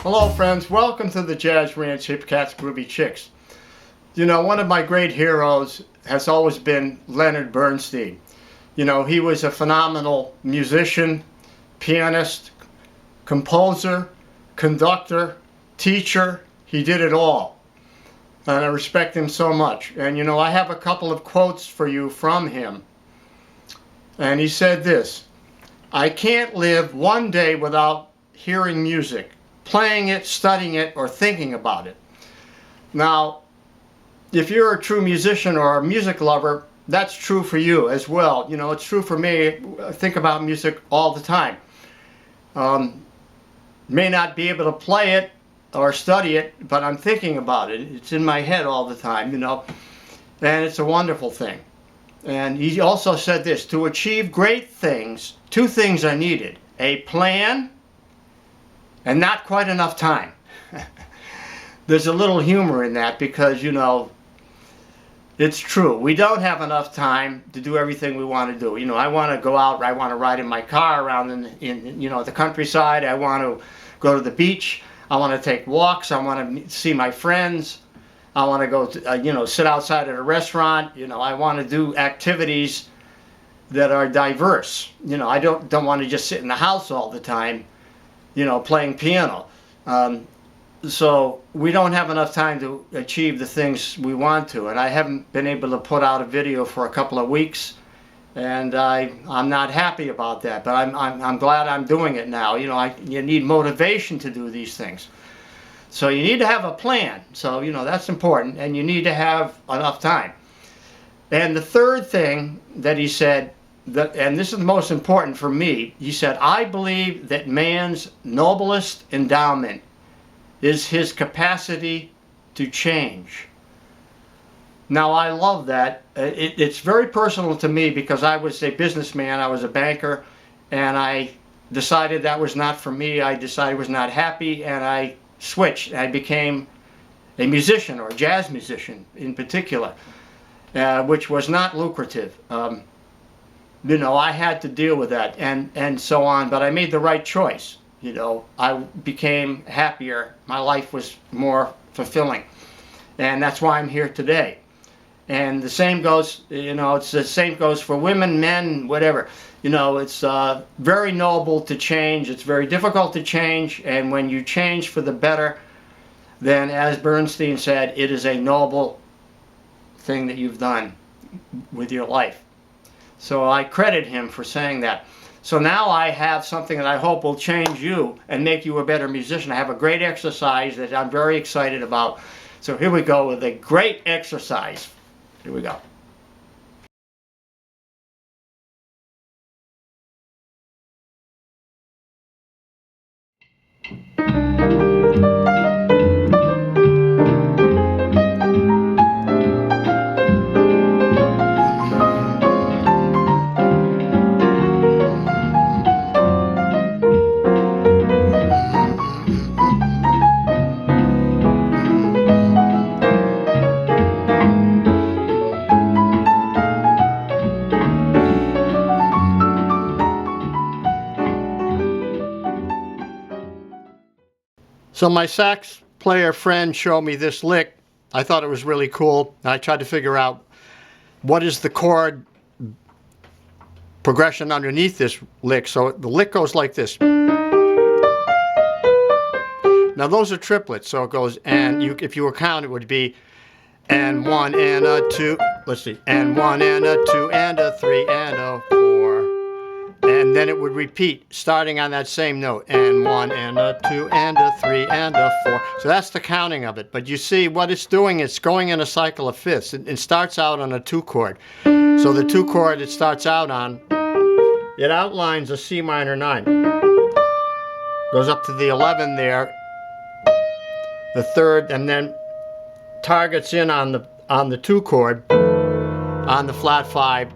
Hello friends, welcome to the Jazz Ranch Hip Cats Groovy Chicks. You know, one of my great heroes has always been Leonard Bernstein. You know, he was a phenomenal musician, pianist, composer, conductor, teacher. He did it all. And I respect him so much. And you know, I have a couple of quotes for you from him. And he said this: "I can't live one day without hearing music, playing it, studying it, or thinking about it." Now, if you're a true musician or a music lover, that's true for you as well. You know, it's true for me. I think about music all the time. May not be able to play it or study it, but I'm thinking about it. It's in my head all the time, you know, and it's a wonderful thing. And he also said this: to achieve great things, two things are needed: a plan and not quite enough time. There's a little humor in that because, you know, it's true. We don't have enough time to do everything we want to do. You know, I want to go out, I want to ride in my car around in you know, the countryside. I want to go to the beach. I want to take walks. I want to see my friends. I want to go to, you know, sit outside at a restaurant. You know, I want to do activities that are diverse. You know, I don't want to just sit in the house all the time, you know, playing piano. So we don't have enough time to achieve the things we want to. And I haven't been able to put out a video for a couple of weeks, and I'm not happy about that. But I'm glad I'm doing it now. You know, you need motivation to do these things. So you need to have a plan. So, you know, that's important. And you need to have enough time. And the third thing that he said, and this is the most important for me, he said, "I believe that man's noblest endowment is his capacity to change." Now, I love that. It's very personal to me because I was a businessman, I was a banker, and I decided that was not for me. I decided I was not happy, and I switched. I became a musician, or a jazz musician in particular, which was not lucrative. You know, I had to deal with that and so on, but I made the right choice. You know, I became happier. My life was more fulfilling, and that's why I'm here today. And the same goes, you know, it's the same goes for women, men, whatever. You know, it's very noble to change. It's very difficult to change, and when you change for the better, then, as Bernstein said, it is a noble thing that you've done with your life. So I credit him for saying that. So now I have something that I hope will change you and make you a better musician. I have a great exercise that I'm very excited about. So here we go with a great exercise. Here we go. So my sax player friend showed me this lick. I thought it was really cool. I tried to figure out what is the chord progression underneath this lick. So the lick goes like this. Now those are triplets, so it goes, and if you were counting, it would be and 1 and a 2. Let's see, and 1 and a 2 and a 3 and a 4. And then it would repeat, starting on that same note, and 1 and a 2 and a 3 and a 4. So that's the counting of it. But you see what it's doing, it's going in a cycle of fifths. It starts out on a 2 chord. So the 2 chord it starts out on, it outlines a C minor 9. Goes up to the 11 there, the 3rd, and then targets in on the 2 chord, on the flat 5,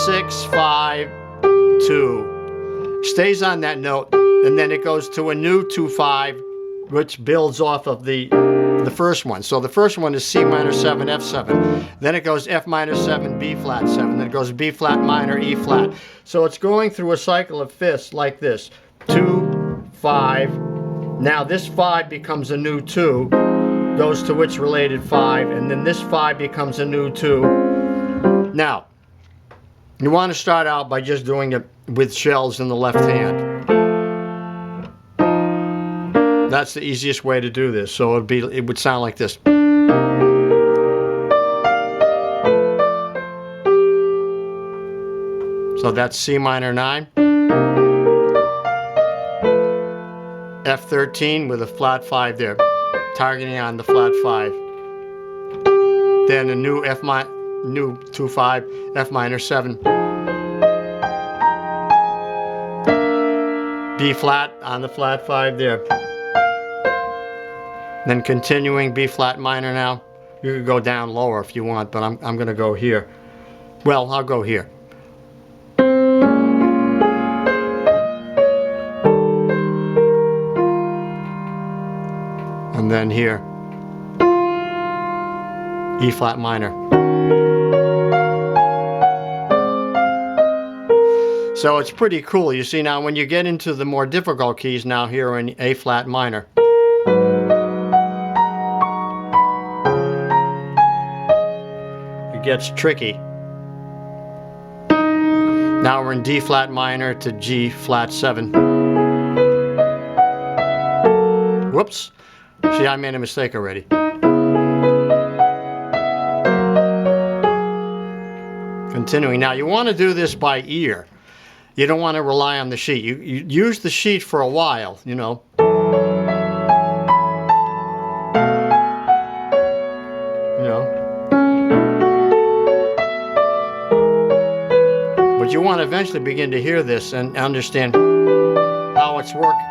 6, 5, 2, stays on that note, and then it goes to a new 2-5, which builds off of the first one. So the first one is C minor 7, F7. Then it goes F minor 7, B flat 7. Then it goes B flat minor, E flat. So it's going through a cycle of fifths like this: 2, 5, Now this 5 becomes a new 2, goes to its related 5, and then this 5 becomes a new 2. Now, you want to start out by just doing it with shells in the left hand. That's the easiest way to do this. So it would sound like this. So that's C minor 9, F13 with a flat 5 there, targeting on the flat 5. Then a new new 2/5, F minor 7, B flat on the flat 5 there. Then continuing B flat minor now. You could go down lower if you want, but I'm going to go here. Well, I'll go here. And then here, E flat minor. So it's pretty cool. You see, now when you get into the more difficult keys now here in A flat minor, it gets tricky. Now we're in D flat minor to G flat 7. Whoops. See, I made a mistake already. Continuing. Now you want to do this by ear. You don't want to rely on the sheet. You use the sheet for a while, you know. But you want to eventually begin to hear this and understand how it's working.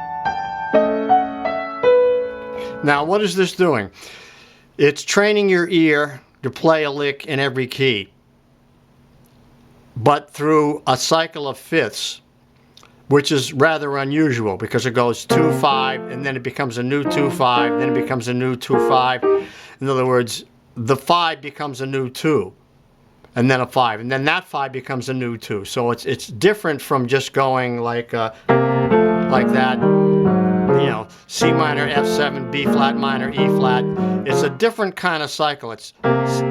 Now, what is this doing? It's training your ear to play a lick in every key, but through a cycle of fifths, which is rather unusual because it goes 2/5 and then it becomes a new 2/5, then it becomes a new 2/5. In other words, the 5 becomes a new 2, and then a 5, and then that 5 becomes a new 2. So it's different from just going like that. You know, C minor, F7, B flat minor, E flat. It's a different kind of cycle. It's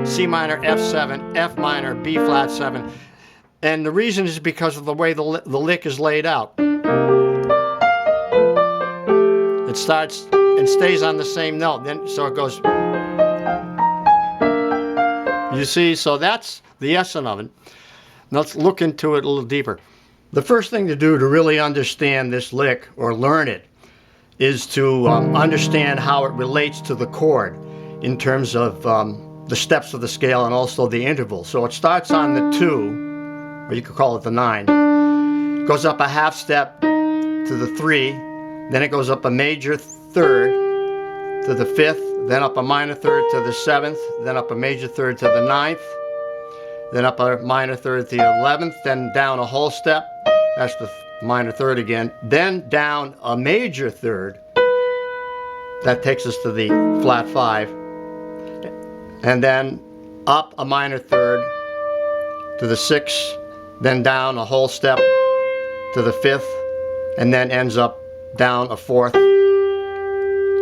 C minor, F7, F minor, B flat 7. And the reason is because of the way the lick is laid out. It starts and stays on the same note, then so it goes. You see, so that's the essence of it. Now let's look into it a little deeper. The first thing to do to really understand this lick or learn it is to understand how it relates to the chord in terms of the steps of the scale and also the interval. So it starts on the 2, or you could call it the 9, goes up a half step to the 3, then it goes up a major 3rd to the 5th, then up a minor 3rd to the 7th, then up a major 3rd to the 9th, then up a minor 3rd to the 11th, then down a whole step, that's the minor 3rd again, then down a major 3rd, that takes us to the flat 5, and then up a minor 3rd to the 6th, then down a whole step to the 5th, and then ends up down a 4th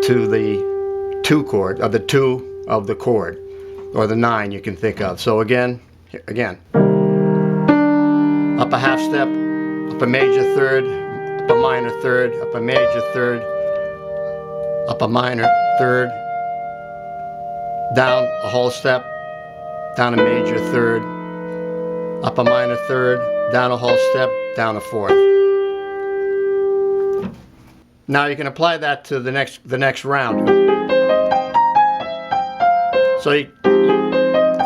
to the 2 chord, or the 2 of the chord, or the 9 you can think of. So again, up a half step, up a major 3rd, up a minor 3rd, up a major 3rd, up a minor 3rd, down a whole step, down a major 3rd, up a minor 3rd, down a whole step, down a 4th. Now you can apply that to the next round. So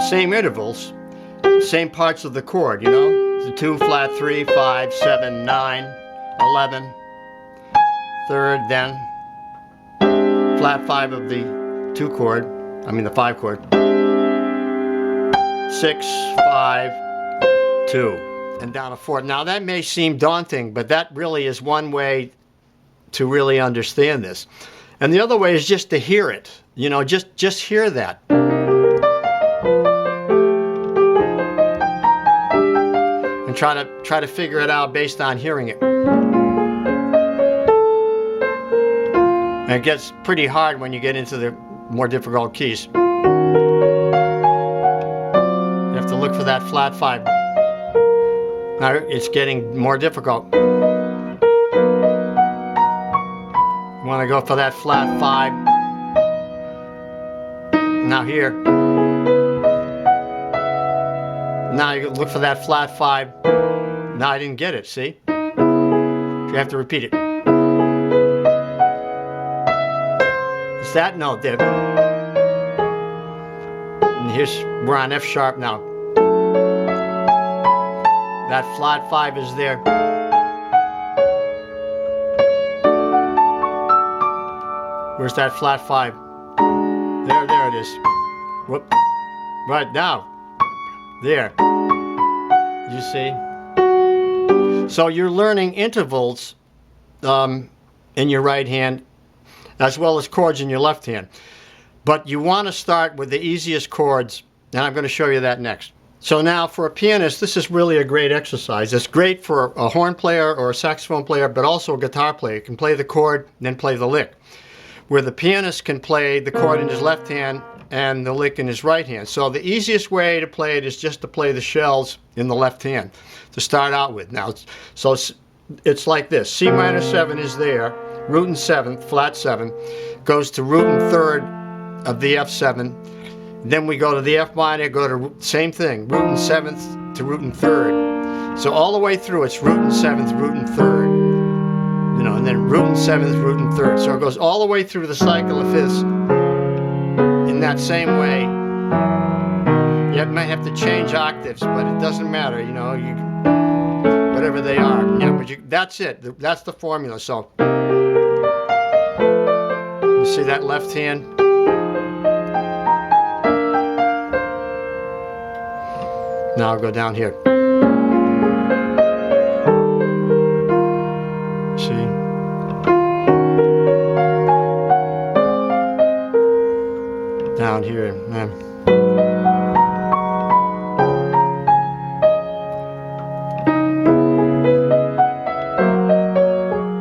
same intervals, same parts of the chord, you know, the 2 flat 3, 5, 7, 9, 11, 3rd, then flat 5 of the 2 chord, I mean the 5 chord, 6, 5, 2, and down a 4th. Now that may seem daunting, but that really is one way to really understand this. And the other way is just to hear it, you know, just hear that. And try to figure it out based on hearing it. And it gets pretty hard when you get into the more difficult keys. You have to look for that flat 5. Now it's getting more difficult. You want to go for that flat 5. Now here. Now you look for that flat 5. Now I didn't get it, see? You have to repeat it. It's that note there. And we're on F sharp now. That flat 5 is there. Where's that flat 5? There it is. Whoop. Right now. There. You see? So you're learning intervals in your right hand as well as chords in your left hand. But you want to start with the easiest chords, and I'm going to show you that next. So now for a pianist, this is really a great exercise. It's great for a horn player or a saxophone player, but also a guitar player. You can play the chord and then play the lick. Where the pianist can play the chord in his left hand and the lick in his right hand. So the easiest way to play it is just to play the shells in the left hand to start out with. Now, so it's like this. C minor 7 is there, root in 7th, flat 7, goes to root in 3rd of the F7. Then we go to the F minor, go to same thing, root in 7th to root in 3rd. So all the way through it's root in 7th, root in 3rd. You know, and then root in 7th, root in 3rd. So it goes all the way through the cycle of fifths in that same way. You might have to change octaves, but it doesn't matter, you know, whatever they are. Yeah, but that's it. That's the formula. So you see that left hand? Now I'll go down here. See? Down here.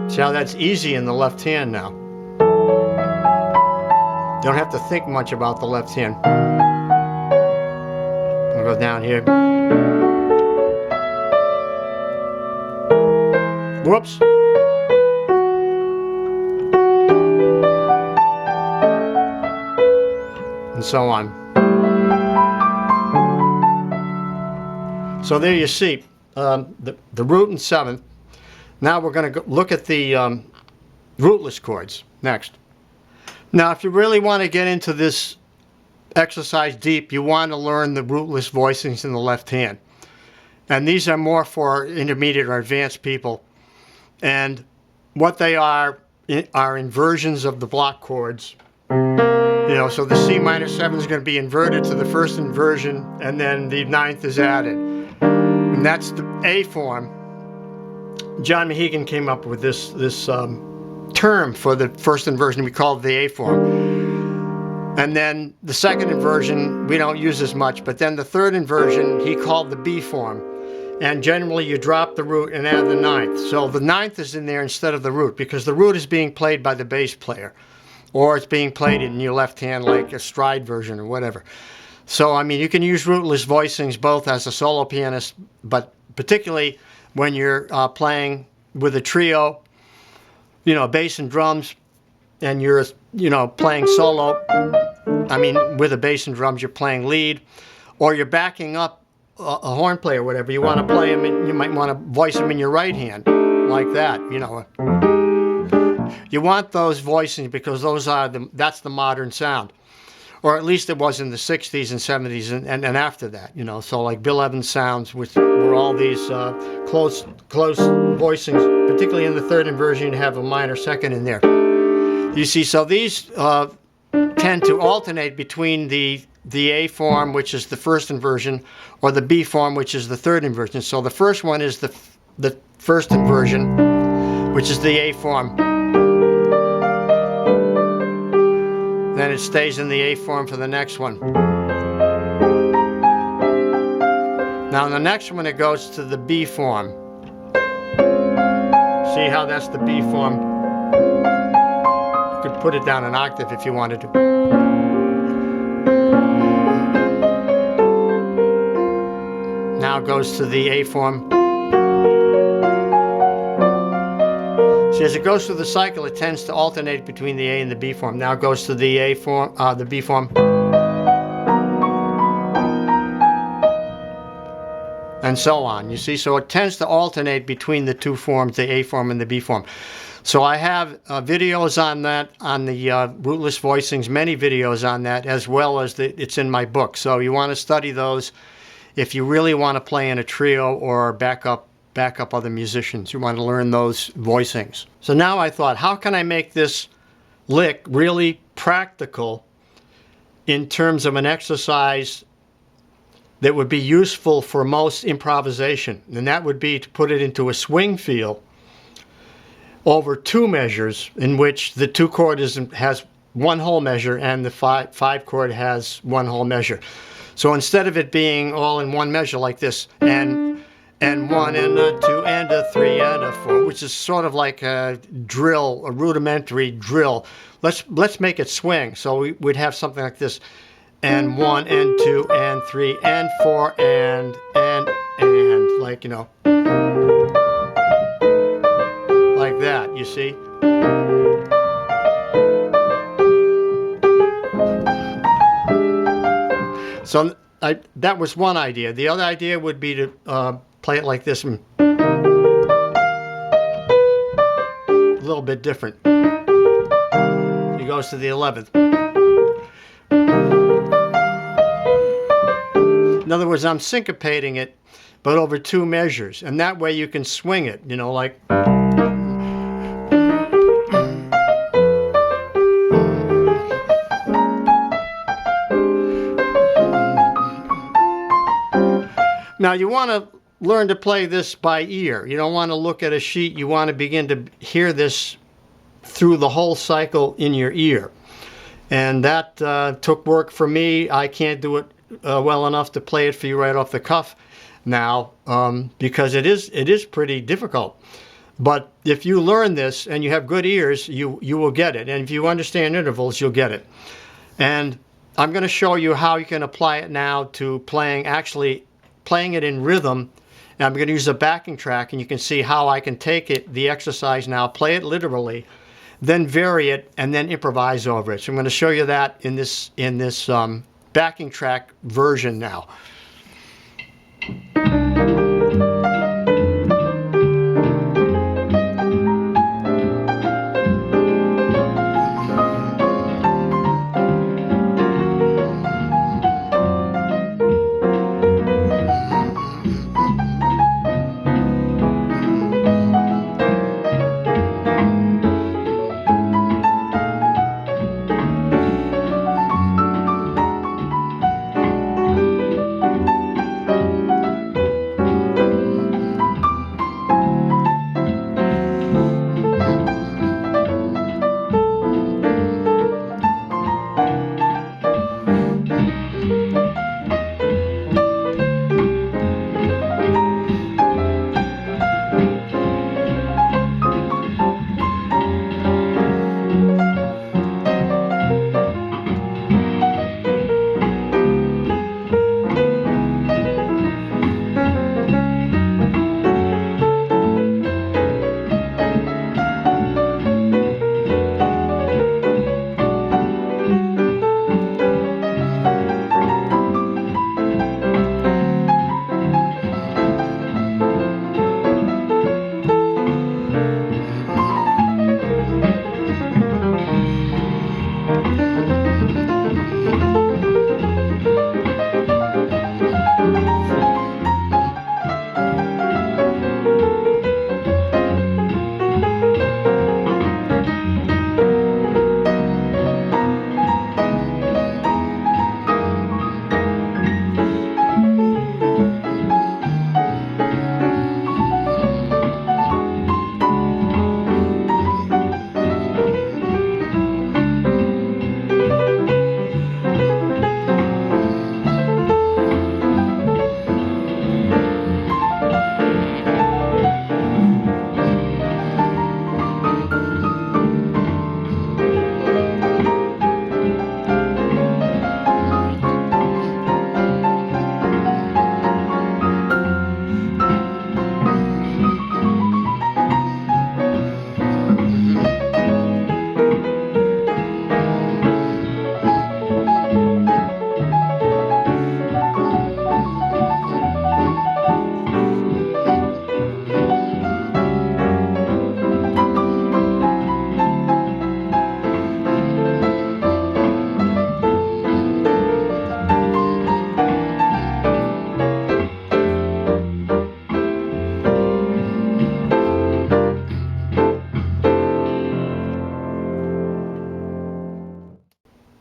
See how that's easy in the left hand now. You don't have to think much about the left hand. I'll go down here. Whoops. And so on. So there you see the root in 7th. Now we're going to look at the rootless chords next. Now if you really want to get into this exercise deep, you want to learn the rootless voicings in the left hand. And these are more for intermediate or advanced people. And what they are inversions of the block chords. You know, so the C minor 7 is going to be inverted to the first inversion, and then the 9th is added. And that's the A form. John Mahegan came up with this term for the first inversion. We call it the A form. And then the second inversion we don't use as much, but then the third inversion he called the B form. And generally you drop the root and add the 9th. So the 9th is in there instead of the root, because the root is being played by the bass player, or it's being played in your left hand like a stride version or whatever. So I mean, you can use rootless voicings both as a solo pianist, but particularly when you're playing with a trio, you know, bass and drums, and you're, you know, playing solo. I mean, with a bass and drums, you're playing lead, or you're backing up a horn player or whatever. You want to play them, you might want to voice them in your right hand, like that, you know. You want those voicings because those are that's the modern sound. Or at least it was in the 60s and 70s and after that, you know. So like Bill Evans sounds, which were all these close voicings, particularly in the third inversion, you have a minor second in there. You see, so these tend to alternate between the A form, which is the first inversion, or the B form, which is the third inversion. So the first one is the first inversion, which is the A form. Then it stays in the A form for the next one. Now in the next one it goes to the B form. See how that's the B form? could put it down an octave if you wanted to. Now it goes to the A form. See, as it goes through the cycle, it tends to alternate between the A and the B form. Now it goes to the A form, the B form. And so on, you see. So it tends to alternate between the two forms, the A form and the B form. So I have videos on that, on the Rootless Voicings, many videos on that, as well as it's in my book. So you want to study those if you really want to play in a trio or back up other musicians. You want to learn those voicings. So now I thought, how can I make this lick really practical in terms of an exercise that would be useful for most improvisation? And that would be to put it into a swing feel over 2 measures, in which the 2 chord has 1 whole measure and the 5 chord has 1 whole measure. So instead of it being all in 1 measure like this, and 1 and a 2 and a 3 and a 4, which is sort of like a drill, a rudimentary drill. Let's make it swing. So we'd have something like this, and 1 and 2 and 3 and 4 and like, you know, like that, you see. So that was one idea. The other idea would be to play it like this, a little bit different. He goes to the 11th. In other words, I'm syncopating it, but over 2 measures, and that way you can swing it, you know, like. Now you want to learn to play this by ear. You don't want to look at a sheet. You want to begin to hear this through the whole cycle in your ear. And that took work for me. I can't do it well enough to play it for you right off the cuff now, because it is pretty difficult. But if you learn this and you have good ears, you will get it. And if you understand intervals, you'll get it. And I'm going to show you how you can apply it now to playing it in rhythm. And I'm going to use a backing track, and you can see how I can take the exercise now, play it literally, then vary it, and then improvise over it. So I'm going to show you that in this backing track version now.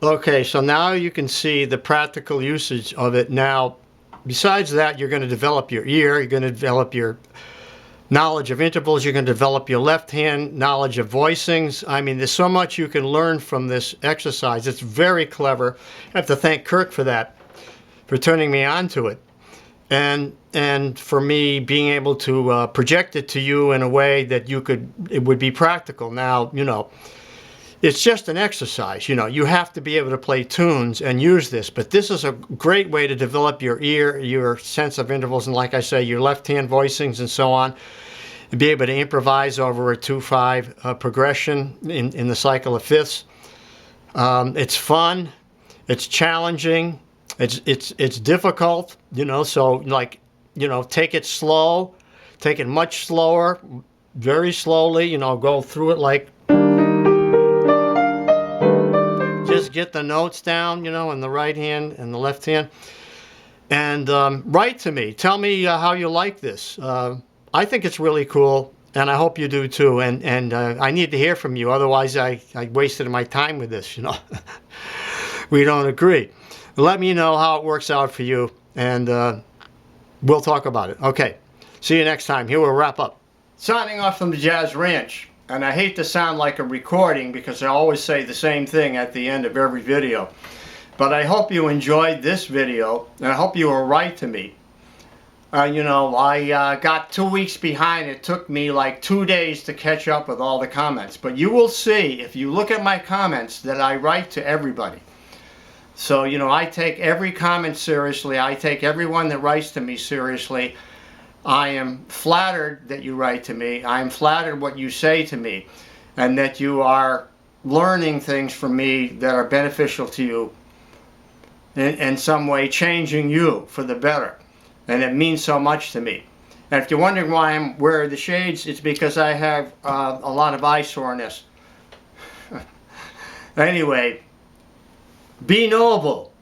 Okay, so now you can see the practical usage of it. Now, besides that, you're going to develop your ear, you're going to develop your knowledge of intervals, you're going to develop your left hand knowledge of voicings. I mean, there's so much you can learn from this exercise. It's very clever. I have to thank Kirk for that, for turning me on to it. And for me being able to project it to you in a way that it would be practical. Now, you know, it's just an exercise. You know, you have to be able to play tunes and use this, but this is a great way to develop your ear, your sense of intervals, and like I say, your left hand voicings and so on, and be able to improvise over a 2/5 progression in the cycle of fifths. It's fun, it's challenging, it's difficult, you know, so like, you know, take it slow, take it much slower, very slowly, you know, go through it like, just get the notes down, you know, in the right hand and the left hand. And write to me. Tell me how you like this. I think it's really cool, and I hope you do too. And I need to hear from you. Otherwise, I wasted my time with this, you know. We don't agree. Let me know how it works out for you, and we'll talk about it. Okay. See you next time. Here we'll wrap up. Signing off from the Jazz Ranch. And I hate to sound like a recording because I always say the same thing at the end of every video. But I hope you enjoyed this video, and I hope you will write to me. You know, I got 2 weeks behind. It took me like 2 days to catch up with all the comments. But you will see, if you look at my comments, that I write to everybody. So, you know, I take every comment seriously. I take everyone that writes to me seriously. I am flattered that you write to me. I am flattered what you say to me, and that you are learning things from me that are beneficial to you in some way, changing you for the better. And it means so much to me. And if you're wondering why I'm wearing the shades, it's because I have a lot of eye soreness. Anyway, be knowable,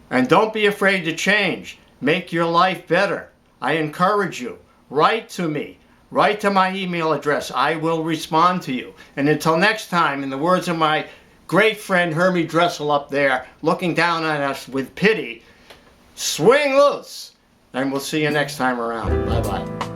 and don't be afraid to change. Make your life better. I encourage you. Write to me. Write to my email address. I will respond to you. And until next time, in the words of my great friend Hermie Dressel up there, looking down on us with pity, swing loose. And we'll see you next time around. Bye-bye.